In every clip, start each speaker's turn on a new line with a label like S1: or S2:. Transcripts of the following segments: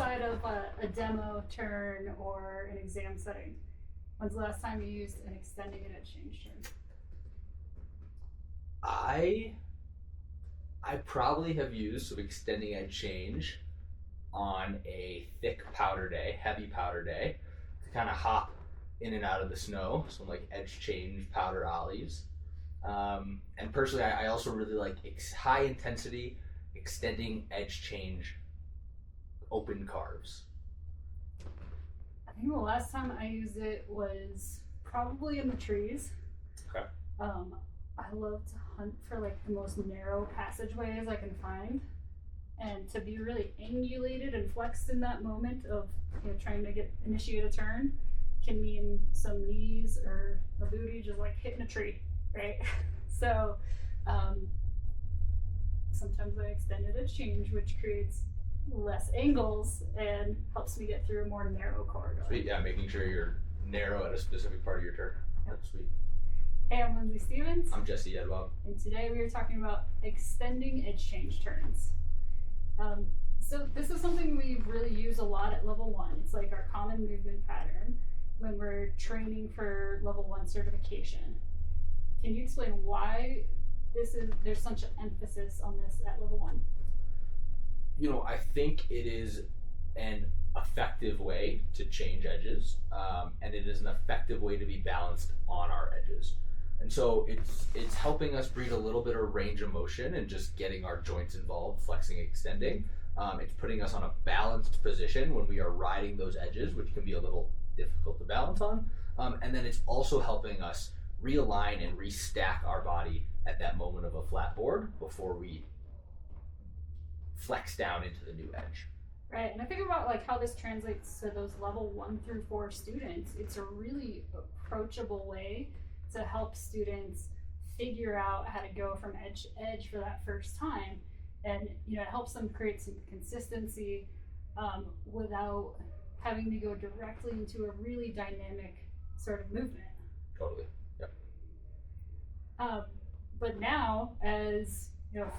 S1: outside of a demo turn or an exam setting, when's the last time you used an extending an edge change turn?
S2: I probably have used some extending edge change on a thick powder day, heavy powder day, to kind of hop in and out of the snow. Some like edge change powder ollies. And personally, I also really like high intensity extending edge change open carves.
S1: I think the last time I used it was probably in the trees.
S2: Okay.
S1: I love to hunt for like the most narrow passageways I can find, and to be really angulated and flexed in that moment of trying to initiate a turn can mean some knees or the booty just like hitting a tree, right? So sometimes I extended edge change, which creates less angles and helps me get through a more narrow corridor.
S2: Sweet, yeah, making sure you're narrow at a specific part of your turn.
S1: Yep.
S2: That's sweet.
S1: Hey, I'm Lyndsey Stevens.
S2: I'm Jesse Yedwab.
S1: And today we are talking about extending edge change turns. So this is something we really use a lot at level 1. It's like our common movement pattern when we're training for level 1 certification. Can you explain why there's such an emphasis on this at level 1?
S2: I think it is an effective way to change edges, and it is an effective way to be balanced on our edges. And so it's helping us breed a little bit of range of motion and just getting our joints involved, flexing, extending. It's putting us on a balanced position when we are riding those edges, which can be a little difficult to balance on. And then it's also helping us realign and restack our body at that moment of a flat board before we flex down into the new edge.
S1: Right, and I think about like how this translates to those level 1 through 4 students. It's a really approachable way to help students figure out how to go from edge to edge for that first time, and it helps them create some consistency without having to go directly into a really dynamic sort of movement.
S2: Totally. Yep.
S1: But now, as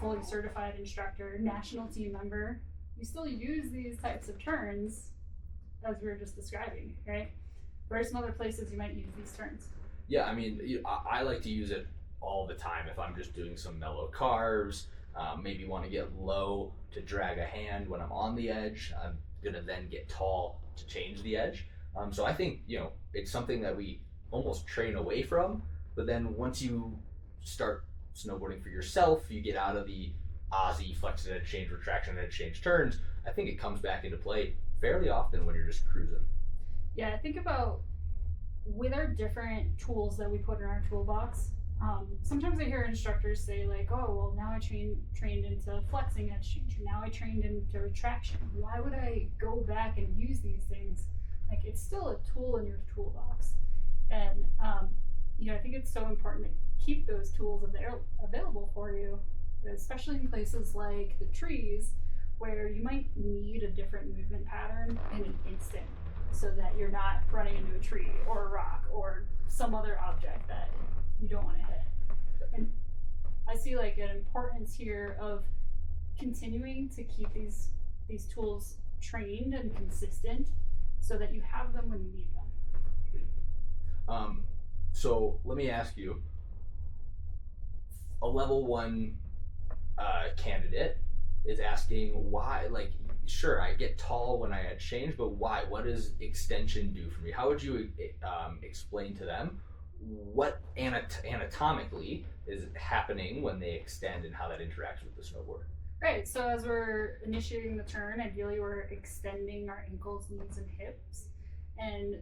S1: fully certified instructor, national team member, you still use these types of turns as we were just describing, right? Where are some other places you might use these turns?
S2: Yeah, I mean, I like to use it all the time if I'm just doing some mellow carves, maybe want to get low to drag a hand when I'm on the edge. I'm going to then get tall to change the edge. So I think, it's something that we almost train away from, but then once you start snowboarding for yourself, you get out of the AASI, flex and edge change, retraction and edge change turns. I think it comes back into play fairly often when you're just cruising.
S1: Yeah, I think about with our different tools that we put in our toolbox, sometimes I hear instructors say like, oh, well, now I trained into flexing edge change, or now I trained into retraction. Why would I go back and use these things? Like, it's still a tool in your toolbox. And, I think it's so important to keep those tools available for you, especially in places like the trees, where you might need a different movement pattern in an instant, so that you're not running into a tree or a rock or some other object that you don't want to hit. And I see like an importance here of continuing to keep these tools trained and consistent so that you have them when you need them.
S2: So let me ask you, a level 1 candidate is asking why, like, sure, I get tall when I edge change, but why? What does extension do for me? How would you explain to them what anatomically is happening when they extend and how that interacts with the snowboard?
S1: Right, so as we're initiating the turn, ideally we're extending our ankles, knees, and hips. And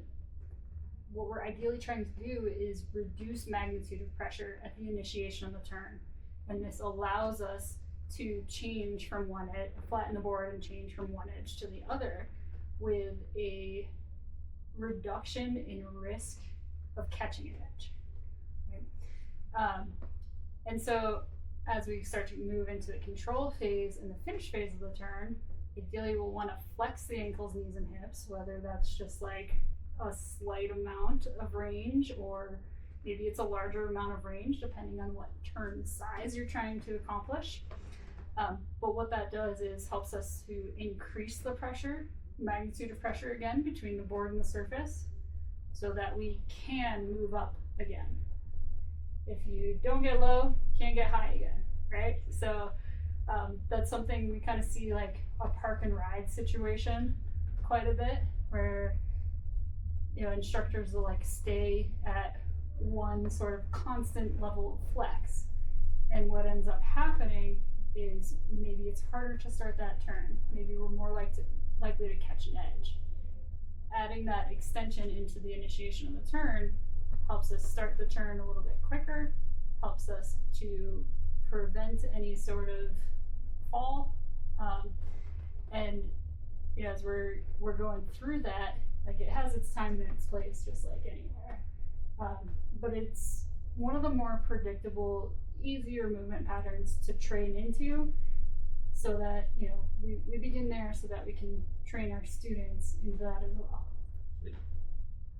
S1: what we're ideally trying to do is reduce magnitude of pressure at the initiation of the turn. And this allows us to change from one edge, flatten the board and change from one edge to the other with a reduction in risk of catching an edge. Right? And so as we start to move into the control phase and the finish phase of the turn, ideally we'll want to flex the ankles, knees, and hips, whether that's just like a slight amount of range, or maybe it's a larger amount of range depending on what turn size you're trying to accomplish. But what that does is helps us to increase the pressure magnitude of pressure again between the board and the surface so that we can move up again. If you don't get low, you can't get high again, right? So that's something we kind of see like a park and ride situation quite a bit, where instructors will like stay at one sort of constant level of flex, and what ends up happening is maybe it's harder to start that turn. Maybe we're more likely to catch an edge. Adding that extension into the initiation of the turn helps us start the turn a little bit quicker, helps us to prevent any sort of fall, and as we're going through that, like, it has its time and its place, just like anywhere. But it's one of the more predictable, easier movement patterns to train into, so that we begin there so that we can train our students into that as well.